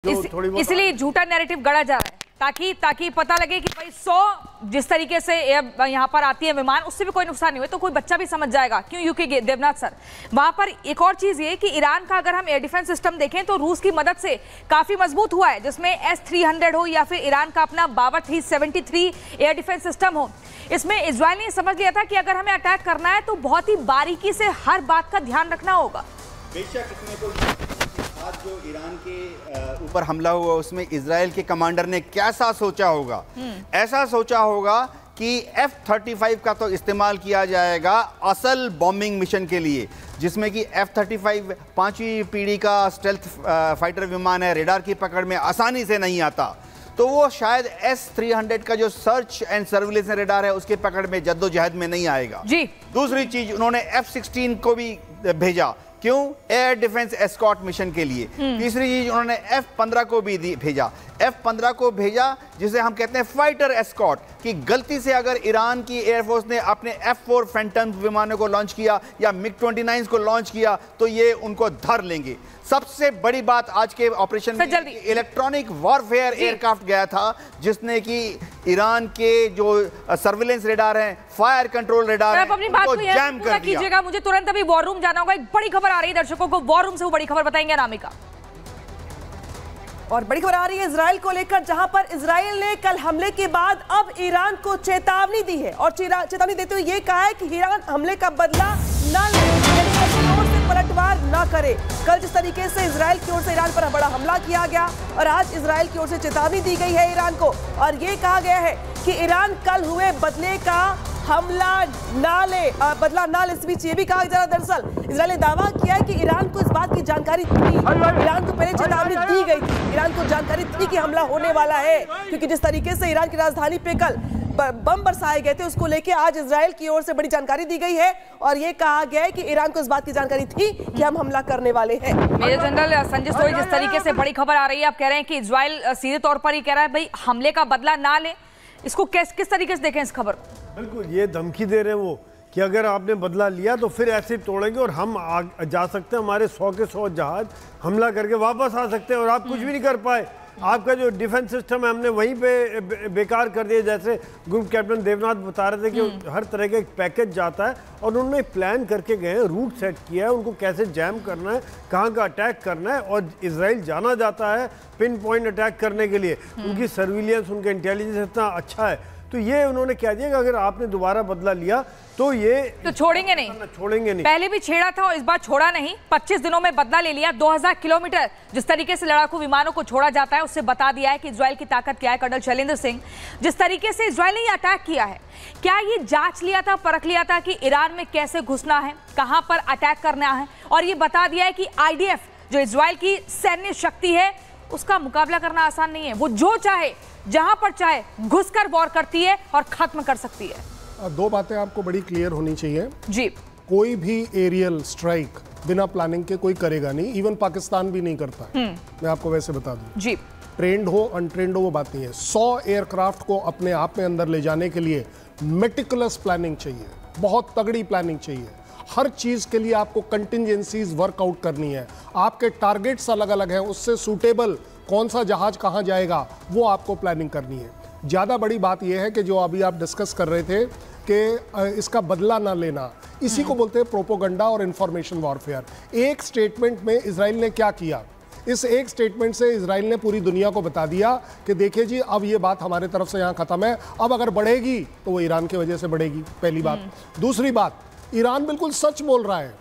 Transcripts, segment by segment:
इसलिए झूठा नैरेटिव गढ़ा जा रहा है ताकि पता लगे कि भाई 100 जिस तरीके से यहाँ पर आती है विमान, उससे भी कोई नुकसान नहीं हुआ, तो कोई बच्चा भी समझ जाएगा। क्यों यूके देवनाथ सर, वहां पर एक और चीज ये कि ईरान का अगर हम एयर डिफेंस सिस्टम देखें तो रूस की मदद से काफी मजबूत हुआ है, जिसमें S-300 हो या फिर ईरान का अपना बावर 373 एयर डिफेंस सिस्टम हो। इसमें इजराइल ने समझ लिया था कि अगर हमें अटैक करना है तो बहुत ही बारीकी से हर बात का ध्यान रखना होगा। बेशक आज जो ईरान के ऊपर हमला हुआ उसमें इजराइल के कमांडर ने कैसा सोचा होगा, ऐसा सोचा होगा कि F-35 का तो इस्तेमाल किया जाएगा असल बॉम्बिंग मिशन के लिए, जिसमें कि F-35 5वीं पीढ़ी का स्टेल्थ फाइटर विमान है, रेडार की पकड़ में आसानी से नहीं आता, तो वो शायद S-300 का जो सर्च एंड सर्विलेंस रेडार है उसके पकड़ में जद्दोजहद में नहीं आएगा जी। दूसरी चीज, उन्होंने F-16 को भी भेजा, क्यों? एयर डिफेंस एस्कॉर्ट मिशन के लिए। तीसरी चीज, उन्होंने F-15 को भी भेजा, F-15 को भेजा जिसे हम कहते हैं फाइटर एस्कॉर्ट, कि गलती से अगर ईरान की एयरफोर्स ने अपने F-4 फैंटम विमानों को लॉन्च किया या MiG-29 को लॉन्च किया तो ये उनको धर लेंगे। सबसे बड़ी बात आज के ऑपरेशन में इलेक्ट्रॉनिक वॉरफेयर एयरक्राफ्ट गया था, जिसने कि ईरान के जो सर्विलेंस रेडार हैं, फायर कंट्रोल रेडार हैं, उनको जैम कर दिया। मुझे तुरंत अभी वॉर रूम जाना होगा, एक बड़ी खबर आ रही है दर्शकों को, वॉर रूम से वो बड़ी खबर बताएंगे अनामिका। और बड़ी खबर आ रही है इजराइल को लेकर, जहां पर इजराइल ने कल हमले के बाद अब ईरान को चेतावनी दी है और चेतावनी देते हुए ये कहा है कि ईरान हमले का बदला न ले, ऐसी ओर से पलटवार न करे। कल जिस तरीके से इजराइल की ओर से ईरान पर बड़ा हमला किया गया और आज इजराइल की ओर से चेतावनी दी गई है ईरान को, और ये कहा गया है कि ईरान कल हुए बदले का हमला ना ले, बदला ना ले। इस बीच ये भी कहा जा रहा, दरअसल इजराइल ने दावा किया है कि ईरान को इस बात की जानकारी थी, ईरान को पहले चेतावनी दी गई थी, ईरान को जानकारी थी कि हमला होने वाला है, क्योंकि जिस तरीके से ईरान की राजधानी पे कल बम बरसाए गए थे, उसको लेके आज इजराइल की ओर से बड़ी जानकारी दी गई है और ये कहा गया है कि ईरान को इस बात की जानकारी थी कि हम हमला करने वाले हैं। मेजर जनरल संजय सोई, जिस तरीके से बड़ी खबर आ रही है, आप कह रहे हैं कि इजराइल सीधे तौर पर ही कह रहा है भाई हमले का बदला ना ले, इसको किस तरीके से देखें इस खबर को? बिल्कुल, ये धमकी दे रहे हैं वो कि अगर आपने बदला लिया तो फिर ऐसे तोड़ेंगे और हम जा सकते हैं, हमारे 100 के 100 जहाज हमला करके वापस आ सकते हैं और आप कुछ भी नहीं कर पाए। आपका जो डिफेंस सिस्टम है हमने वहीं पे बेकार कर दिया। जैसे ग्रुप कैप्टन देवनाथ बता रहे थे कि हर तरह का एक पैकेज जाता है और उन्होंने प्लान करके गए हैं, रूट सेट किया है, उनको कैसे जैम करना है, कहाँ का अटैक करना है, और इजराइल जाना जाता है पिन पॉइंट अटैक करने के लिए। उनकी सर्विलियंस, उनका इंटेलिजेंस इतना अच्छा है, तो ये उन्होंने कह दिया कि अगर आपने दोबारा बदला लिया तो ये तो छोड़ेंगे नहीं। पहले भी छेड़ा था और इस बार छोड़ा नहीं, 25 दिनों में बदला ले लिया। 2000 किलोमीटर जिस तरीके से लड़ाकू विमानों को छोड़ा जाता है, उससे बता दिया है कि इजराइल की ताकत क्या है। कर्नल शैलेंद्र सिंह, जिस तरीके से इजराइल ने ये अटैक किया है, क्या ये जांच लिया था, परख लिया था कि ईरान में कैसे घुसना है, कहां पर अटैक करना है, और ये बता दिया है कि IDF जो इजराइल की सैन्य शक्ति है उसका मुकाबला करना आसान नहीं है, वो जो चाहे जहां पर चाहे घुसकर वॉर करती है और खत्म कर सकती है। दो बातें आपको बड़ी क्लियर होनी चाहिए जी। कोई भी एरियल स्ट्राइक बिना प्लानिंग के कोई करेगा नहीं, इवन पाकिस्तान भी नहीं करता है। मैं आपको वैसे बता दूं जी, ट्रेंड हो अनट्रेंड हो वो बात नहीं है। 100 एयरक्राफ्ट को अपने आप में अंदर ले जाने के लिए मेटिकुलस प्लानिंग चाहिए, बहुत तगड़ी प्लानिंग चाहिए। हर चीज के लिए आपको कंटिजेंसीज वर्कआउट करनी है, आपके टारगेट्स अलग अलग हैं, उससे सूटेबल कौन सा जहाज कहाँ जाएगा वो आपको प्लानिंग करनी है। ज़्यादा बड़ी बात यह है कि जो अभी आप डिस्कस कर रहे थे कि इसका बदला ना लेना, इसी को बोलते हैं प्रोपोगंडा और इंफॉर्मेशन वॉरफेयर। एक स्टेटमेंट में इजराइल ने क्या किया, इस एक स्टेटमेंट से इजराइल ने पूरी दुनिया को बता दिया कि देखिए जी अब ये बात हमारे तरफ से यहाँ ख़त्म है, अब अगर बढ़ेगी तो वो ईरान की वजह से बढ़ेगी, पहली बात। दूसरी बात, ईरान बिल्कुल सच बोल रहा है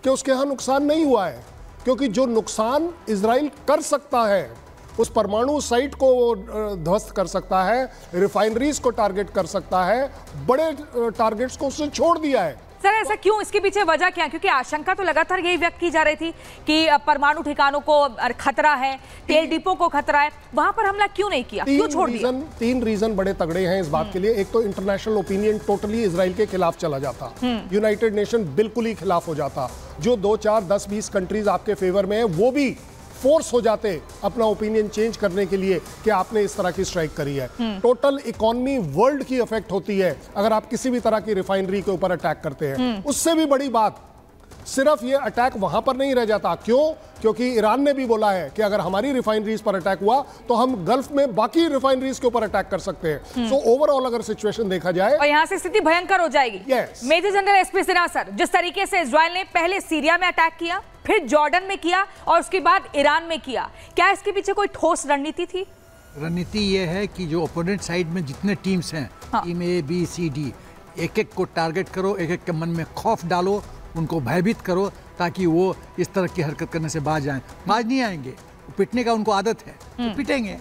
कि उसके यहाँ नुकसान नहीं हुआ है, क्योंकि जो नुकसान इजराइल कर सकता है, उस परमाणु साइट को ध्वस्त कर सकता है, रिफाइनरीज को टारगेट कर सकता है, बड़े टारगेट्स को उसने छोड़ दिया है। सर ऐसा क्यों, इसके पीछे वजह क्या? क्योंकि आशंका तो लगातार यही व्यक्त की जा रही थी कि परमाणु ठिकानों को खतरा है, तेल डिपो को खतरा है, वहां पर हमला क्यों नहीं किया, क्यों छोड़ दिया? 3 रीजन बड़े तगड़े हैं इस बात के लिए। एक तो इंटरनेशनल ओपिनियन टोटली इजराइल के खिलाफ चला जाता, यूनाइटेड नेशन बिल्कुल ही खिलाफ हो जाता, जो 2, 4, 10, 20 कंट्रीज आपके फेवर में है वो भी फोर्स हो जाते अपना ओपिनियन चेंज करने के लिए कि आपने इस तरह की स्ट्राइक करी है। टोटल इकोनॉमी वर्ल्ड की अफेक्ट होती है अगर आप किसी भी तरह की रिफाइनरी के ऊपर अटैक करते हैं। उससे भी बड़ी बात, सिर्फ ये अटैक वहां पर नहीं रह जाता। क्यों? क्योंकि ईरान ने भी बोला है कि अगर हमारी रिफाइनरीज पर अटैक हुआ तो हम गल्फ में बाकी रिफाइनरीज के ऊपर अटैक कर सकते हैं। सो ओवरऑल अगर सिचुएशन देखा जाए और यहाँ से स्थिति भयंकर हो जाएगी। Major general SP Sinha sir, जिस तरीके से इजराइल ने पहले सीरिया में अटैक किया, फिर जॉर्डन में किया और उसके बाद ईरान में किया, क्या इसके पीछे कोई ठोस रणनीति थी? रणनीति ये है कि जो ओपोनेंट साइड में जितने टीम्स हैं, team A B C D, एक एक को टारगेट करो, एक एक के मन में खौफ डालो, उनको भयभीत करो ताकि वो इस तरह की हरकत करने से बाज जाएं। बाज नहीं आएंगे, पिटने का उनको आदत है तो पिटेंगे।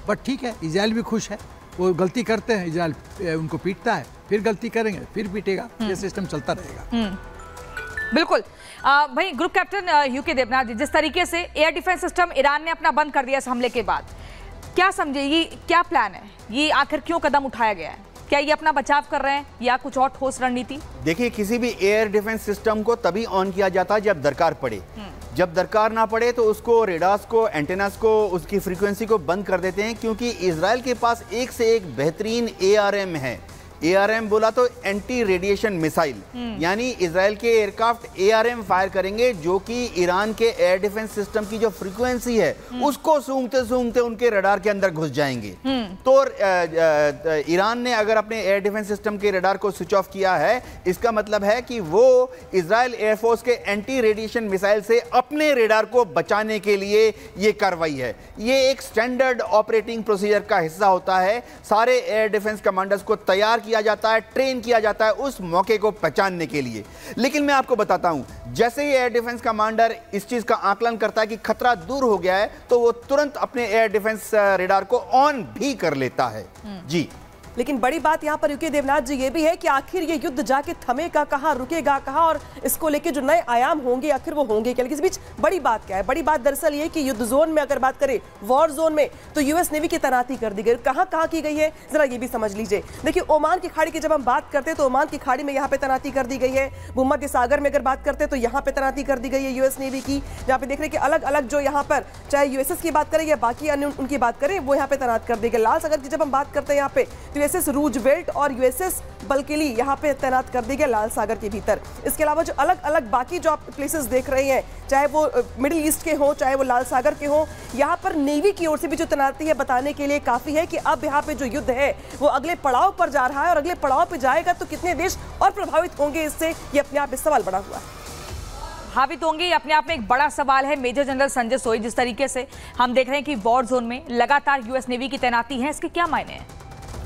बट ठीक है, इजराइल भी खुश है, वो गलती करते हैं, इजराइल उनको पीटता है, फिर गलती करेंगे, फिर पीटेगा, ये सिस्टम चलता रहेगा। बिल्कुल। भाई ग्रुप कैप्टन यूके देवनाथ जी, जिस तरीके से एयर डिफेंस सिस्टम ईरान ने अपना बंद कर दिया इस हमले के बाद, क्या समझे, ये क्या प्लान है, ये आखिर क्यों कदम उठाया गया है? क्या ये अपना बचाव कर रहे हैं या कुछ और ठोस रणनीति? देखिए, किसी भी एयर डिफेंस सिस्टम को तभी ऑन किया जाता है जब दरकार पड़े। जब दरकार ना पड़े तो उसको, रेडार्स को, एंटेनास को, उसकी फ्रीक्वेंसी को बंद कर देते हैं, क्योंकि इजराइल के पास एक से एक बेहतरीन ARM है। ARM बोला तो एंटी रेडिएशन मिसाइल, यानी इजराइल के एयरक्राफ्ट ARM फायर करेंगे जो कि ईरान के एयर डिफेंस सिस्टम की जो फ्रीक्वेंसी है उसको सूंघते सूंघते उनके रडार के अंदर घुस जाएंगे। तो ईरान ने अगर अपने एयर डिफेंस सिस्टम के रडार को स्विच ऑफ किया है, इसका मतलब है कि वो इजराइल एयरफोर्स के एंटी रेडिएशन मिसाइल से अपने रडार को बचाने के लिए ये कार्रवाई है। ये एक स्टैंडर्ड ऑपरेटिंग प्रोसीजर का हिस्सा होता है। सारे एयर डिफेंस कमांडर्स को तैयार किया जाता है, ट्रेन किया जाता है उस मौके को पहचानने के लिए। लेकिन मैं आपको बताता हूं, जैसे ही एयर डिफेंस कमांडर इस चीज का आकलन करता है कि खतरा दूर हो गया है, तो वो तुरंत अपने एयर डिफेंस रेडार को ऑन भी कर लेता है। जी, लेकिन बड़ी बात यहाँ पर यूके देवनाथ जी ये भी है कि आखिर ये युद्ध जाके थमेगा कहाँ, रुकेगा कहाँ, और इसको लेके जो नए आयाम होंगे आखिर वो होंगे क्या? इस बीच बड़ी बात क्या है? बड़ी बात दरअसल ये कि युद्ध जोन में अगर बात करें, वॉर जोन में, तो यूएस नेवी की तैनाती कर दी गई। कहाँ कहाँ की गई है जरा ये भी समझ लीजिए। देखिए, ओमान की खाड़ी की जब हम बात करते हैं तो ओमान की खाड़ी में यहाँ पे तैनाती कर दी गई है। भूमध्य सागर में अगर बात करते हैं तो यहाँ पे तैनाती कर दी गई है यूएस नेवी की। जहाँ पे देख रहे हैं कि अलग अलग जो यहाँ पर चाहे यूएसएस की बात करें या बाकी अन्य उनकी बात करें, वो यहाँ पे तैनात कर दी गई। लाल सागर की जब हम बात करते हैं यहाँ पे, तो यूएसएस रूजवेल्ट और यूएसएस बल्किली यहाँ पे तैनात कर दी गई लाल सागर के भीतर। इसके अलावा जो अलग अलग बाकी जो आप प्लेसेस देख रहे हैं, चाहे वो मिडिल ईस्ट के हो, चाहे वो लाल सागर के हो, यहाँ पर नेवी की ओर से भी जो तैनाती है बताने के लिए काफी है कि अब यहाँ पे जो युद्ध है वो अगले पड़ाव पर जा रहा है, और अगले पड़ाव पे जाएगा तो कितने देश और प्रभावित होंगे इससे, ये अपने आप में सवाल बना हुआ है। हावी होंगे, ये अपने आप में एक बड़ा सवाल है। मेजर जनरल संजय सोई, जिस तरीके से हम देख रहे हैं कि वॉर जोन में लगातार यूएस नेवी की तैनाती है, इसके क्या मायने हैं?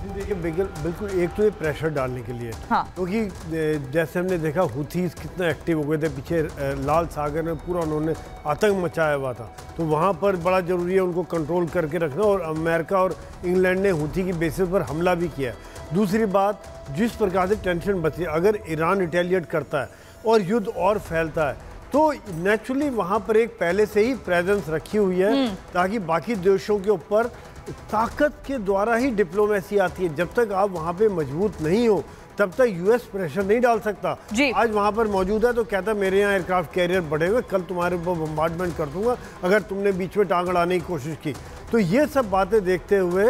देखिए, बिल्कुल एक तो ये प्रेशर डालने के लिए, क्योंकि जैसे हमने देखा हुथीज कितना एक्टिव हो गए थे पीछे लाल सागर में, पूरा उन्होंने आतंक मचाया हुआ था, तो वहाँ पर बड़ा ज़रूरी है उनको कंट्रोल करके रखना। और अमेरिका और इंग्लैंड ने हुथी की बेसिस पर हमला भी किया। दूसरी बात, जिस प्रकार से टेंशन बची, अगर ईरान रिटेलिएट करता है और युद्ध और फैलता है तो नेचुरली वहाँ पर एक पहले से ही प्रेजेंस रखी हुई है, ताकि बाकी देशों के ऊपर ताकत के द्वारा ही डिप्लोमेसी आती है। जब तक आप वहाँ पे मजबूत नहीं हो तब तक यूएस प्रेशर नहीं डाल सकता। आज वहाँ पर मौजूद है तो कहता है मेरे यहाँ एयरक्राफ्ट कैरियर बढ़े हुए, कल तुम्हारे ऊपर बम्बार्डमेंट कर दूंगा अगर तुमने बीच में टांग अड़ाने की कोशिश की। तो ये सब बातें देखते हुए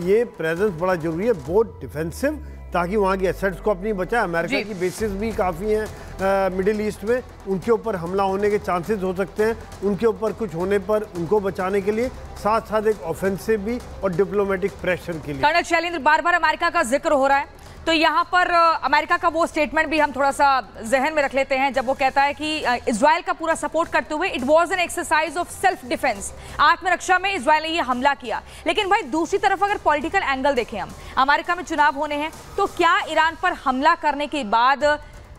ये प्रेजेंस बड़ा जरूरी है, बहुत डिफेंसिव, ताकि वहाँ की एसेट्स को अपनी बचाए। अमेरिका की बेसिस भी काफ़ी हैं मिडिल ईस्ट में, उनके ऊपर हमला होने के चांसेस हो सकते हैं, उनके ऊपर कुछ होने पर उनको बचाने के लिए, साथ साथ एक ऑफेंसिव भी और डिप्लोमेटिक प्रेशर के लिए। कर्नल शैलेंद्र, बार बार अमेरिका का जिक्र हो रहा है, तो यहाँ पर अमेरिका का वो स्टेटमेंट भी हम थोड़ा सा जहन में रख लेते हैं, जब वो कहता है कि इजराइल का पूरा सपोर्ट करते हुए it was an exercise of self defence, आत्मरक्षा में इजराइल ने ये हमला किया। लेकिन भाई दूसरी तरफ अगर पॉलिटिकल एंगल देखें, हम अमेरिका में चुनाव होने हैं, तो क्या ईरान पर हमला करने के बाद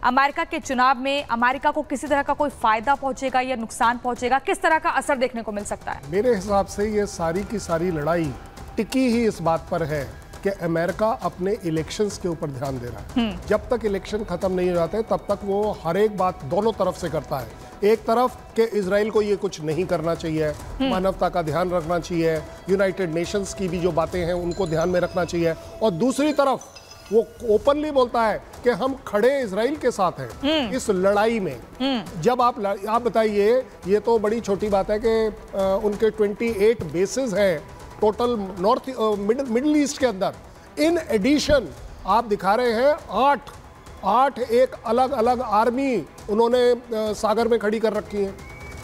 अमेरिका के चुनाव में अमेरिका को किसी तरह का कोई फायदा पहुंचेगा या नुकसान पहुंचेगा? किस तरह का असर देखने को मिल सकता है? मेरे हिसाब से ये सारी की सारी लड़ाई टिकी ही इस बात पर है कि अमेरिका अपने इलेक्शंस के ऊपर ध्यान दे रहा है। जब तक इलेक्शन खत्म नहीं हो जाते तब तक वो हर एक बात दोनों तरफ से करता है। एक तरफ कि इजराइल को ये कुछ नहीं करना चाहिए, मानवता का ध्यान रखना चाहिए, यूनाइटेड नेशंस की भी जो बातें हैं उनको ध्यान में रखना चाहिए, और दूसरी तरफ वो ओपनली बोलता है कि हम खड़े इजराइल के साथ हैं इस लड़ाई में। जब आप बताइए, ये तो बड़ी छोटी बात है कि उनके 28 बेसिस हैं टोटल नॉर्थ मिडिल ईस्ट के अंदर। इन एडिशन आप दिखा रहे हैं 8 8 एक अलग अलग आर्मी उन्होंने सागर में खड़ी कर रखी है।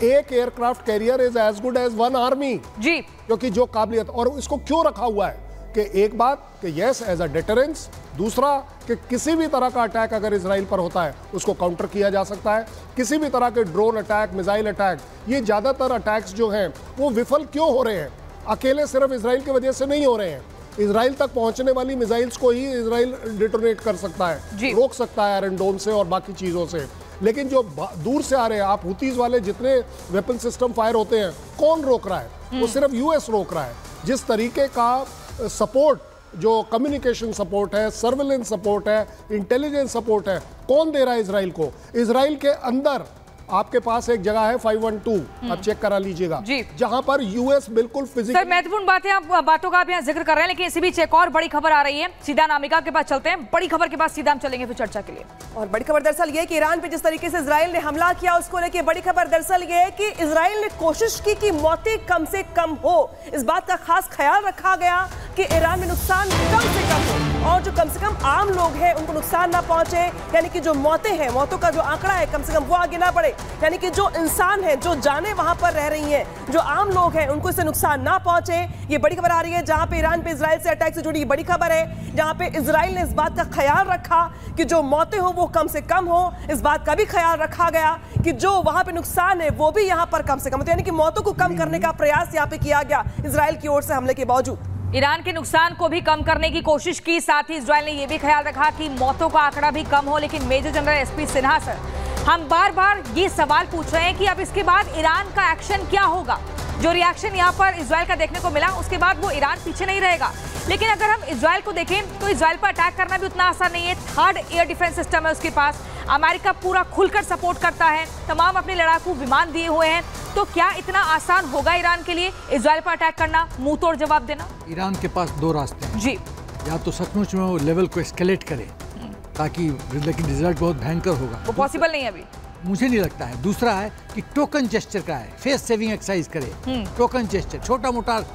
एक aircraft carrier is as good as 1 army जी, क्योंकि जो काबिलियत, और इसको क्यों रखा हुआ है कि एक बात कि यस एज अ डिटरेंस, दूसरा कि किसी भी तरह का अटैक अगर इजराइल पर होता है उसको काउंटर किया जा सकता है। किसी भी तरह के ड्रोन अटैक, मिसाइल अटैक, ये ज़्यादातर अटैक्स जो हैं वो विफल क्यों हो रहे हैं? अकेले सिर्फ इजराइल की वजह से नहीं हो रहे हैं। इजराइल तक पहुंचने वाली मिसाइल्स को ही इजराइल डिटोनेट कर सकता है, रोक सकता है आयरन डोम से और बाकी चीज़ों से। लेकिन जो दूर से आ रहे हैं, आप हुतीज वाले जितने वेपन सिस्टम फायर होते हैं, कौन रोक रहा है? वो सिर्फ यूएस रोक रहा है। जिस तरीके का सपोर्ट, जो कम्युनिकेशन सपोर्ट है, सर्विलेंस सपोर्ट है, इंटेलिजेंस सपोर्ट है, कौन दे रहा है इजराइल को? इजराइल के अंदर आपके पास एक जगह है 512, आप चेक करा लीजिएगा, जहां पर यूएस बिल्कुल फिजिकल। सर, महत्वपूर्ण बातें आप बातों का आप यहाँ जिक्र कर रहे हैं, लेकिन इसी बीच एक और बड़ी खबर आ रही है। सीधा नामिका के पास चलते हैं, बड़ी खबर के बाद सीधा हम चलेंगे फिर चर्चा के लिए। और बड़ी खबर दरअसल ये कि ईरान पे जिस तरीके से इजराइल ने हमला किया उसको लेकर बड़ी खबर दरअसल ये है कि इजराइल ने कोशिश की कि मौतें कम से कम हो। इस बात का खास ख्याल रखा गया कि ईरान में नुकसान कम से कम हो और जो कम से कम आम लोग हैं उनको नुकसान ना पहुंचे, यानी कि जो मौतें हैं, मौतों का जो आंकड़ा है कम से कम वो आगे ना बढ़े, यानी कि जो इंसान है, जो जानें वहां पर रह रही हैं, जो आम लोग हैं, उनको इससे नुकसान ना पहुंचे। ये बड़ी खबर आ रही है जहां पे ईरान पे इजराइल से अटैक से जुड़ी बड़ी खबर है, जहां पे इजराइल ने इस बात का ख्याल रखा कि जो मौतें हो वो कम से कम हो। इस बात का भी ख्याल रखा गया कि जो वहां पे नुकसान है वो भी यहाँ पर कम से कम हो, यानी कि मौतों को कम करने का प्रयास यहाँ पे किया गया इजराइल की ओर से हमले के बावजूद। ईरान के नुकसान को भी कम करने की कोशिश की, साथ ही इजराइल ने यह भी ख्याल रखा कि मौतों का आंकड़ा भी कम हो। लेकिन major general SP Sinha sir, हम बार बार ये सवाल पूछ रहे हैं कि अब इसके बाद ईरान का एक्शन क्या होगा? जो रिएक्शन यहाँ पर इजराइल का देखने को मिला, उसके बाद वो ईरान पीछे नहीं रहेगा। लेकिन अगर हम इजराइल को देखें तो इजराइल पर अटैक करना भी उतना आसान नहीं है। 3rd एयर डिफेंस सिस्टम है उसके पास, अमेरिका पूरा खुलकर सपोर्ट करता है, तमाम अपने लड़ाकू विमान दिए हुए हैं। तो क्या इतना आसान होगा ईरान के लिए इजराइल पर अटैक करना, मुंह तोड़ जवाब देना? ईरान के पास 2 रास्ते हैं जी, या तो सचमुच में वो लेवल को एस्केलेट करे ताकि, लेकिन रिजल्ट बहुत भयंकर होगा, वो पॉसिबल नहीं है अभी, मुझे नहीं लगता है। दूसरा है कि टोकन जेस्चर का है, फेस सेविंग एक्सरसाइज करे, टोकन जेस्चर, छोटा मोटा